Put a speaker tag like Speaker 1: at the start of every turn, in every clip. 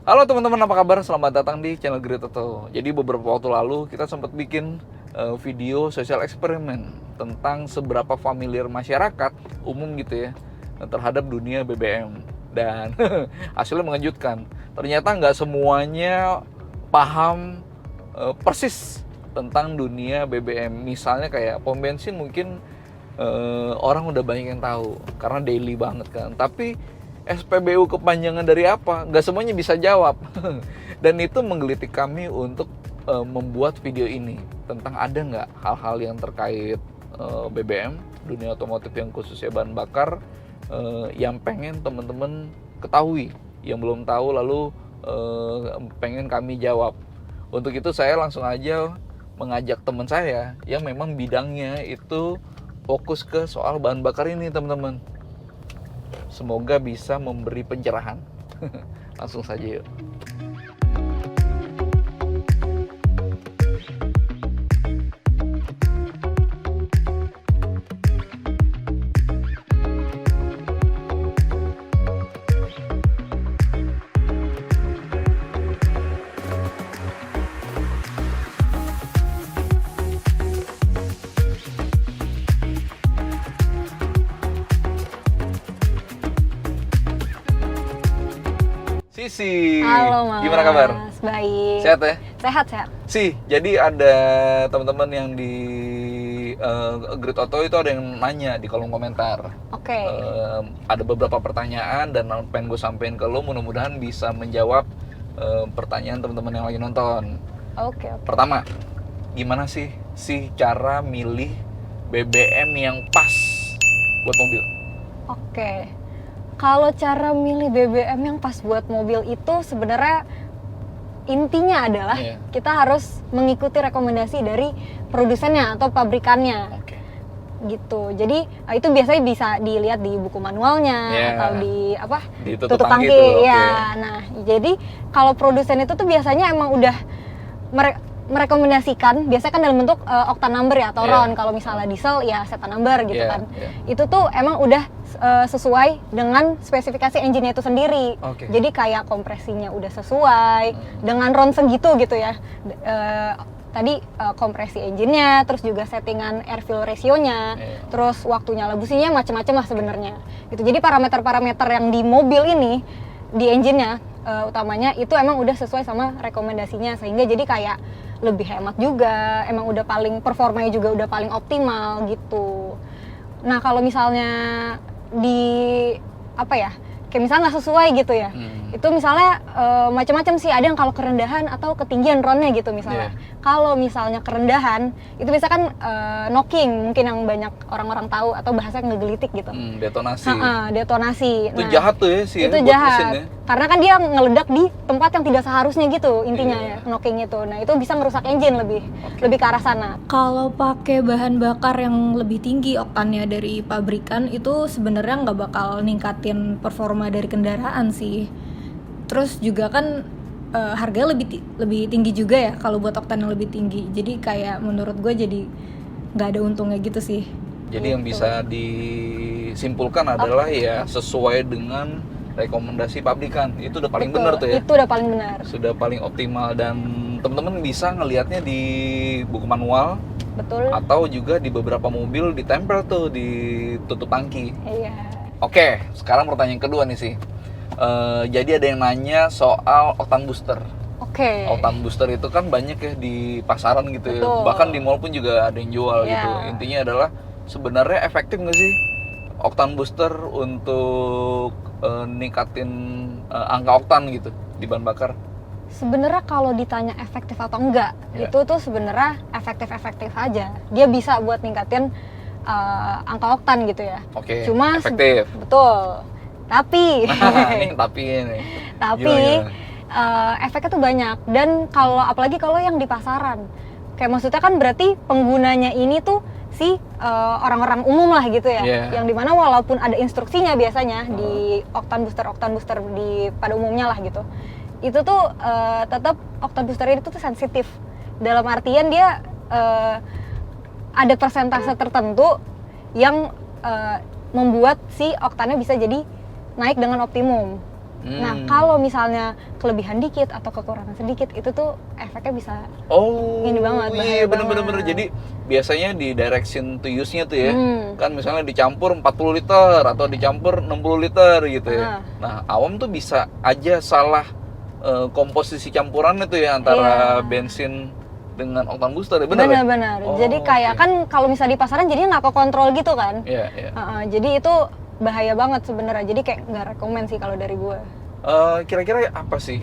Speaker 1: Halo teman-teman, apa kabar? Selamat datang di channel Great Auto. Jadi beberapa waktu lalu kita sempat bikin video sosial eksperimen tentang seberapa familiar masyarakat umum gitu ya terhadap dunia BBM. Dan hasilnya mengejutkan. Ternyata nggak semuanya paham persis tentang dunia BBM. Misalnya kayak pom bensin mungkin orang udah banyak yang tahu karena daily banget kan. Tapi SPBU kepanjangan dari apa? Nggak semuanya bisa jawab. Dan itu menggelitik kami untuk membuat video ini tentang ada nggak hal-hal yang terkait BBM, dunia otomotif yang khususnya bahan bakar, yang pengen teman-teman ketahui, yang belum tahu lalu pengen kami jawab. Untuk itu saya langsung aja mengajak teman saya yang memang bidangnya itu fokus ke soal bahan bakar ini, teman-teman. Semoga bisa memberi pencerahan. Langsung saja yuk. Sisi,
Speaker 2: Halo Mas,
Speaker 1: gimana kabar?
Speaker 2: baik.
Speaker 1: Sehat ya?
Speaker 2: Sehat.
Speaker 1: Jadi ada teman-teman yang di Great Auto itu ada yang nanya di kolom komentar.
Speaker 2: Oke.
Speaker 1: Ada beberapa pertanyaan dan pengen gue sampein ke lo, mudah-mudahan bisa menjawab pertanyaan teman-teman yang lagi nonton.
Speaker 2: Oke.
Speaker 1: Pertama, gimana sih cara milih BBM yang pas buat mobil?
Speaker 2: Oke. Kalau cara milih BBM yang pas buat mobil itu sebenarnya intinya adalah kita harus mengikuti rekomendasi dari produsennya atau pabrikannya.
Speaker 1: Oke.
Speaker 2: Gitu. Jadi itu biasanya bisa dilihat di buku manualnya atau di
Speaker 1: Di
Speaker 2: tutup tangki ya. Nah, jadi kalau produsen itu tuh biasanya emang udah merekomendasikan, biasanya kan dalam bentuk octane number ya atau RON. Kalau misalnya diesel ya setan number gitu kan. Itu tuh emang udah sesuai dengan spesifikasi engine-nya itu sendiri. Jadi kayak kompresinya udah sesuai dengan RON segitu gitu ya. Tadi kompresi engine-nya, terus juga settingan air fuel ratio-nya, terus waktu nyala businya macam-macam lah sebenarnya. Gitu. Jadi parameter-parameter yang di mobil ini, di engine-nya utamanya itu emang udah sesuai sama rekomendasinya, sehingga jadi kayak lebih hemat juga, emang udah paling performanya juga udah paling optimal gitu. Nah kalau misalnya kayak misalnya nggak sesuai gitu ya, itu misalnya macam-macam sih, ada yang kalau kerendahan atau ketinggian RON-nya gitu misalnya. Kalau misalnya kerendahan itu biasa kan knocking, mungkin yang banyak orang-orang tahu atau bahasanya ngegelitik gitu.
Speaker 1: Detonasi.
Speaker 2: Detonasi.
Speaker 1: Itu jahat tuh ya sih.
Speaker 2: Itu jahat. Ya. Karena kan dia ngeledak di tempat yang tidak seharusnya gitu intinya ya, knocking itu. Nah itu bisa merusak engine lebih ke arah sana.
Speaker 3: Kalau pakai bahan bakar yang lebih tinggi oktannya dari pabrikan itu sebenarnya nggak bakal ningkatin performa dari kendaraan sih. Terus juga kan harganya lebih tinggi juga ya kalau buat oktan yang lebih tinggi. Jadi kayak menurut gue jadi nggak ada untungnya gitu sih.
Speaker 1: Jadi yang bisa disimpulkan adalah ya sesuai dengan rekomendasi pabrikan. Itu udah paling benar tuh ya.
Speaker 2: Itu udah paling benar.
Speaker 1: Sudah paling optimal, dan teman-teman bisa ngelihatnya di buku manual.
Speaker 2: Betul.
Speaker 1: Atau juga di beberapa mobil ditempel tuh di tutup tangki.
Speaker 2: Iya.
Speaker 1: Oke, sekarang pertanyaan kedua nih sih. Jadi ada yang nanya soal oktan booster. Oktan booster itu kan banyak ya di pasaran gitu. Betul. Ya. Bahkan di mall pun juga ada yang jual gitu. Intinya adalah sebenarnya efektif nggak sih oktan booster untuk ningkatin angka oktan gitu di bahan bakar?
Speaker 2: Sebenarnya kalau ditanya efektif atau enggak, itu tuh sebenarnya efektif aja. Dia bisa buat ningkatin angka oktan gitu ya. Cuma
Speaker 1: efektif.
Speaker 2: Betul. Tapi efeknya tuh banyak, dan apalagi kalau yang di pasaran, kayak maksudnya kan berarti penggunanya ini tuh orang-orang umum lah gitu ya, yang dimana walaupun ada instruksinya biasanya di oktan booster pada umumnya lah gitu, itu tuh tetap oktan booster ini tuh sensitif, dalam artian dia ada persentase tertentu yang membuat si oktannya bisa jadi naik dengan optimum Nah, kalau misalnya kelebihan dikit atau kekurangan sedikit, itu tuh efeknya bisa ini banget, bahaya
Speaker 1: bener-bener. Jadi biasanya di direction to use-nya tuh ya, kan misalnya dicampur 40 liter atau dicampur 60 liter gitu ya. Nah, awam tuh bisa aja salah komposisi campurannya tuh ya antara bensin dengan oktan booster ya,
Speaker 2: benar. Jadi kayak kan kalau misalnya di pasaran jadinya nggak kekontrol gitu kan. Jadi itu bahaya banget sebenarnya. Jadi kayak nggak rekomen sih kalau dari gue.
Speaker 1: Kira-kira apa sih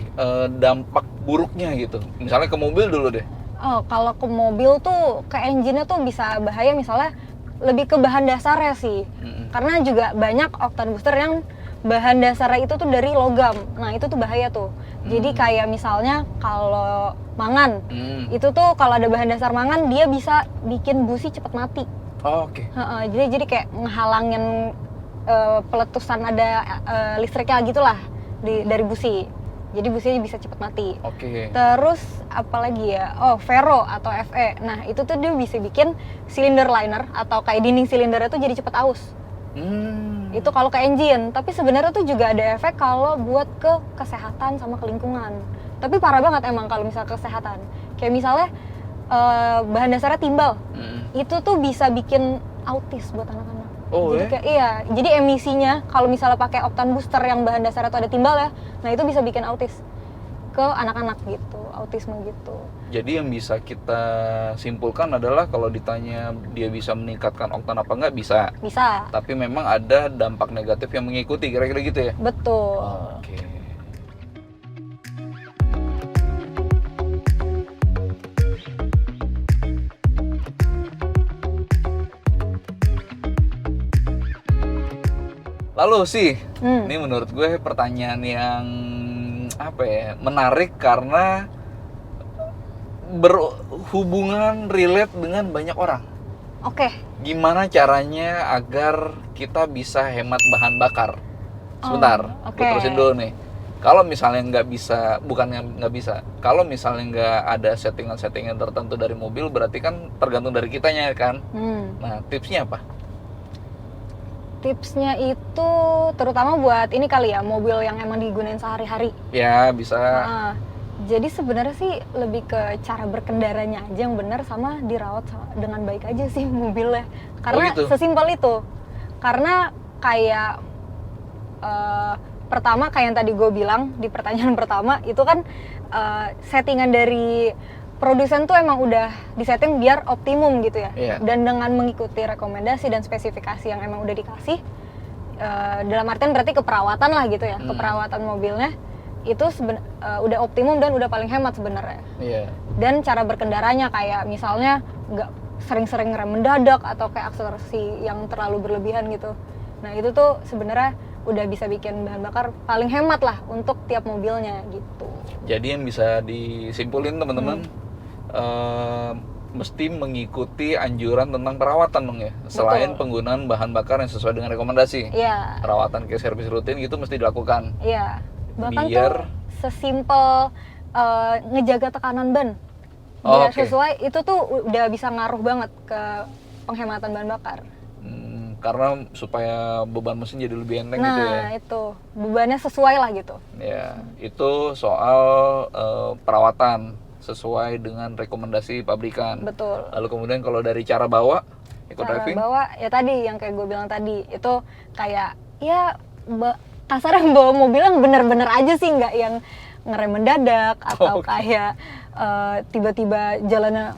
Speaker 1: dampak buruknya gitu? Misalnya ke mobil dulu deh.
Speaker 2: Kalau ke mobil tuh ke engine-nya tuh bisa bahaya, misalnya lebih ke bahan dasarnya sih. Karena juga banyak oktan booster yang bahan dasarnya itu tuh dari logam. Nah, itu tuh bahaya tuh. Jadi kayak misalnya kalau mangan, itu tuh kalau ada bahan dasar mangan dia bisa bikin busi cepat mati. Jadi kayak ngehalangin peletusan ada listriknya gitulah dari busi. Jadi businya bisa cepat mati. Terus apalagi ya? Vero atau FE. Nah, itu tuh dia bisa bikin silinder liner atau kayak dinding silindernya tuh jadi cepat aus. Itu kalau ke engine. Tapi sebenarnya tuh juga ada efek kalau buat ke kesehatan sama ke lingkungan. Tapi parah banget emang kalau misalnya kesehatan. Kayak misalnya bahan dasarnya timbal. Itu tuh bisa bikin autis buat anak-anak. Jadi emisinya kalau misalnya pakai oktan booster yang bahan dasarnya tuh ada timbal ya, nah itu bisa bikin autis ke anak-anak gitu, autisme gitu.
Speaker 1: Jadi yang bisa kita simpulkan adalah kalau ditanya dia bisa meningkatkan oktan apa enggak, bisa. Tapi memang ada dampak negatif yang mengikuti, kira-kira gitu ya?
Speaker 2: Betul.
Speaker 1: Lalu sih, ini menurut gue pertanyaan yang menarik karena berhubungan relate dengan banyak orang. Gimana caranya agar kita bisa hemat bahan bakar? Sebentar, gue terusin dulu nih. Kalau misalnya nggak bisa, bukannya nggak bisa, kalau misalnya nggak ada settingan-settingan tertentu dari mobil, berarti kan tergantung dari kitanya kan. Nah, tipsnya apa?
Speaker 2: Tipsnya itu terutama buat ini kali ya, mobil yang emang digunain sehari-hari.
Speaker 1: Ya, bisa.
Speaker 2: Jadi sebenarnya sih lebih ke cara berkendaranya aja yang benar, sama dirawat dengan baik aja sih mobilnya. Karena sesimpel itu. Karena kayak pertama kayak yang tadi gue bilang di pertanyaan pertama, itu kan settingan dari produsen tuh emang udah disetting biar optimum gitu ya. Dan dengan mengikuti rekomendasi dan spesifikasi yang emang udah dikasih, dalam artian berarti keperawatan lah gitu ya, keperawatan mobilnya itu udah optimum dan udah paling hemat sebenarnya. Dan cara berkendaranya kayak misalnya nggak sering-sering rem mendadak atau kayak akselerasi yang terlalu berlebihan gitu. Nah, itu tuh sebenarnya udah bisa bikin bahan bakar paling hemat lah untuk tiap mobilnya gitu.
Speaker 1: Jadi yang bisa disimpulin teman-teman, mesti mengikuti anjuran tentang perawatan dong ya. Selain penggunaan bahan bakar yang sesuai dengan rekomendasi. Perawatan kayak servis rutin gitu mesti dilakukan.
Speaker 2: Bahkan tuh sesimpel ngejaga tekanan ban biar sesuai, itu tuh udah bisa ngaruh banget ke penghematan bahan bakar.
Speaker 1: Karena supaya beban mesin jadi lebih enteng gitu ya.
Speaker 2: Nah, itu bebannya sesuai lah gitu.
Speaker 1: Itu soal perawatan sesuai dengan rekomendasi pabrikan.
Speaker 2: Betul.
Speaker 1: Lalu kemudian kalau dari cara bawa, eco-driving?
Speaker 2: Cara bawa, ya tadi yang kayak gue bilang tadi, itu kayak ya kasarnya bawa mobil yang bener-bener aja sih, nggak yang ngerem mendadak atau kayak tiba-tiba jalannya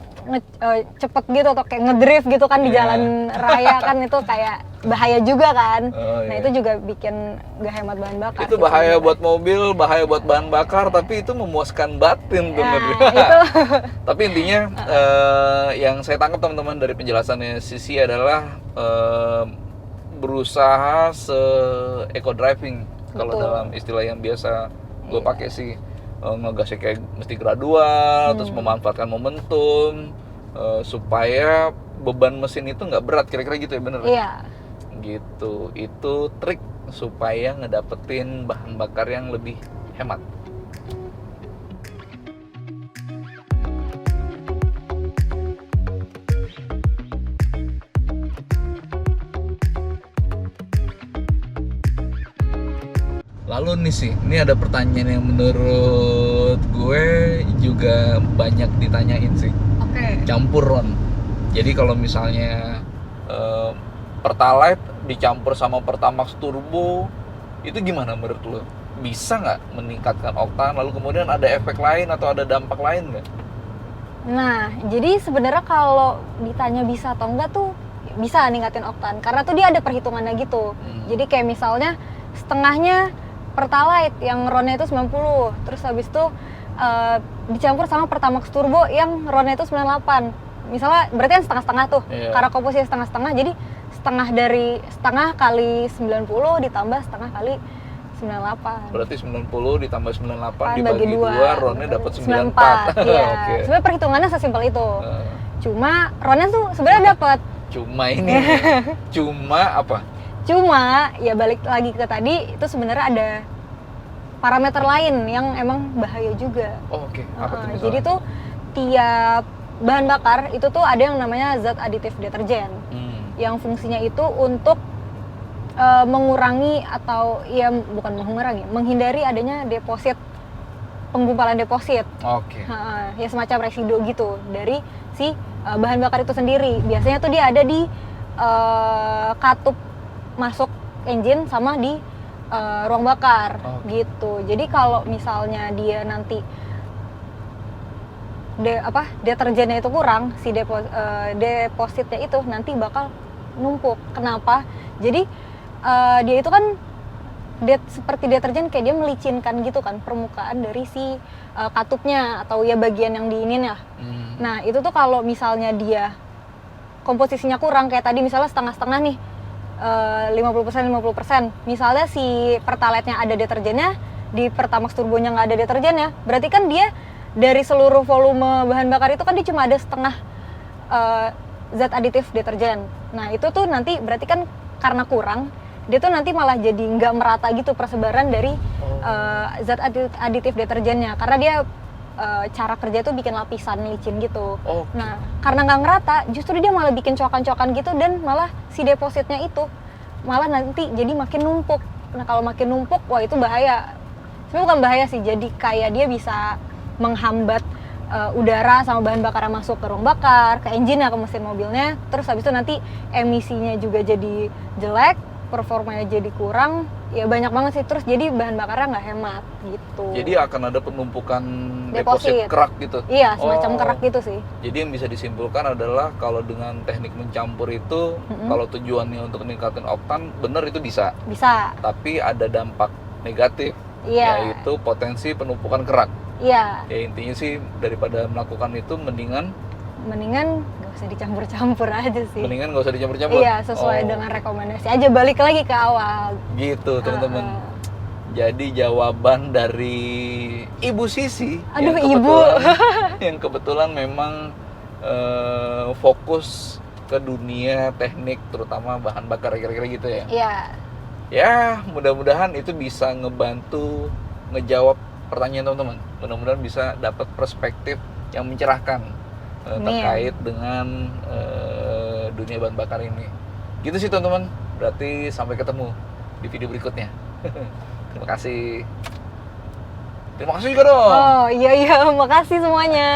Speaker 2: cepet gitu atau kayak ngedrift gitu kan di jalan raya kan, itu kayak bahaya juga kan. Nah, itu juga bikin gak hemat bahan bakar.
Speaker 1: Itu bahaya buat mobil, bahaya buat bahan bakar, tapi itu memuaskan batin tuh.
Speaker 2: Itu.
Speaker 1: Tapi intinya yang saya tangkap teman-teman dari penjelasannya Sisi adalah berusaha eco-driving kalau dalam istilah yang biasa gue pakai sih. Ngegasnya kayak mesti gradual, terus memanfaatkan momentum supaya beban mesin itu nggak berat, kira-kira gitu ya, bener? Gitu, itu trik supaya ngedapetin bahan bakar yang lebih hemat. lu nih sih, ini ada pertanyaan yang menurut gue juga banyak ditanyain sih.
Speaker 2: Oke.
Speaker 1: Campur Ron. Jadi kalau misalnya Pertalite dicampur sama Pertamax Turbo, itu gimana menurut lu? Bisa nggak meningkatkan oktan? Lalu kemudian ada efek lain atau ada dampak lain nggak?
Speaker 2: Nah, jadi sebenarnya kalau ditanya bisa atau enggak tuh bisa ningkatin oktan. Karena tuh dia ada perhitungannya gitu. Jadi kayak misalnya setengahnya Pertalite yang RON-nya itu 90, terus habis itu dicampur sama Pertamax Turbo yang RON-nya itu 98. Misalnya berarti kan setengah-setengah tuh. Karena komposisi setengah-setengah, jadi setengah kali 90 ditambah setengah kali 98.
Speaker 1: Berarti 90 ditambah 98
Speaker 2: dibagi
Speaker 1: dibagi 2, RON-nya dapat 94.
Speaker 2: Iya.
Speaker 1: Oke.
Speaker 2: Sebenarnya perhitungannya sesimpel itu. Cuma RON-nya tuh sebenarnya dapat.
Speaker 1: Cuma ini. Cuma apa?
Speaker 2: Cuma ya balik lagi ke tadi, itu sebenarnya ada parameter lain yang emang bahaya juga.
Speaker 1: Oh, oke. Apa tuh misalnya?
Speaker 2: Jadi tuh tiap bahan bakar itu tuh ada yang namanya zat aditif deterjen. Yang fungsinya itu untuk mengurangi atau ya bukan mengurangi, menghindari adanya deposit, penggumpalan deposit.
Speaker 1: Oke.
Speaker 2: Ya semacam residu gitu dari si bahan bakar itu sendiri. Biasanya tuh dia ada di katup masuk engine sama di ruang bakar gitu. Jadi kalau misalnya dia nanti deterjennya itu kurang, si depositnya itu nanti bakal numpuk. Kenapa? Jadi dia itu kan seperti deterjen kayak dia melicinkan gitu kan permukaan dari si katupnya atau ya bagian yang diinin ya. Nah itu tuh kalau misalnya dia komposisinya kurang kayak tadi misalnya setengah-setengah nih, 50%. Misalnya si Pertalite-nya ada deterjennya, di Pertamax Turbo-nya nggak ada deterjennya, berarti kan dia dari seluruh volume bahan bakar itu kan dia cuma ada setengah zat aditif deterjen. Nah itu tuh nanti berarti kan karena kurang, dia tuh nanti malah jadi nggak merata gitu persebaran dari zat aditif deterjennya, karena dia cara kerja tuh bikin lapisan licin gitu. Nah karena nggak ngerata, justru dia malah bikin cokan-cokan gitu, dan malah si depositnya itu malah nanti jadi makin numpuk. Nah kalau makin numpuk, wah itu bahaya. Sebenarnya bukan bahaya sih, jadi kayak dia bisa menghambat udara sama bahan bakar yang masuk ke ruang bakar, ke engine ya, ke mesin mobilnya. Terus habis itu nanti emisinya juga jadi jelek, performanya jadi kurang, ya banyak banget sih. Terus jadi bahan bakarnya nggak hemat gitu.
Speaker 1: Jadi akan ada penumpukan deposit kerak gitu?
Speaker 2: Iya, semacam kerak gitu sih.
Speaker 1: Jadi yang bisa disimpulkan adalah kalau dengan teknik mencampur itu, kalau tujuannya untuk meningkatkan oktan, bener itu bisa.
Speaker 2: Bisa.
Speaker 1: Tapi ada dampak negatif, yaitu potensi penumpukan kerak.
Speaker 2: Iya.
Speaker 1: Ya intinya sih daripada melakukan itu mendingan
Speaker 2: nggak usah dicampur-campur aja sih.
Speaker 1: Mendingan nggak usah dicampur-campur.
Speaker 2: Iya, sesuai dengan rekomendasi aja, balik lagi ke awal.
Speaker 1: Gitu teman-teman. Jadi jawaban dari Ibu Sisi.
Speaker 2: Aduh ibu.
Speaker 1: Yang kebetulan memang fokus ke dunia teknik, terutama bahan bakar, kira-kira gitu ya.
Speaker 2: Iya.
Speaker 1: Ya mudah-mudahan itu bisa ngebantu ngejawab pertanyaan teman-teman. Mudah-mudahan bisa dapat perspektif yang mencerahkan terkait dengan dunia bahan bakar ini. Gitu sih teman-teman. Berarti sampai ketemu di video berikutnya. Terima kasih. Terima kasih juga dong.
Speaker 2: Oh iya, makasih semuanya.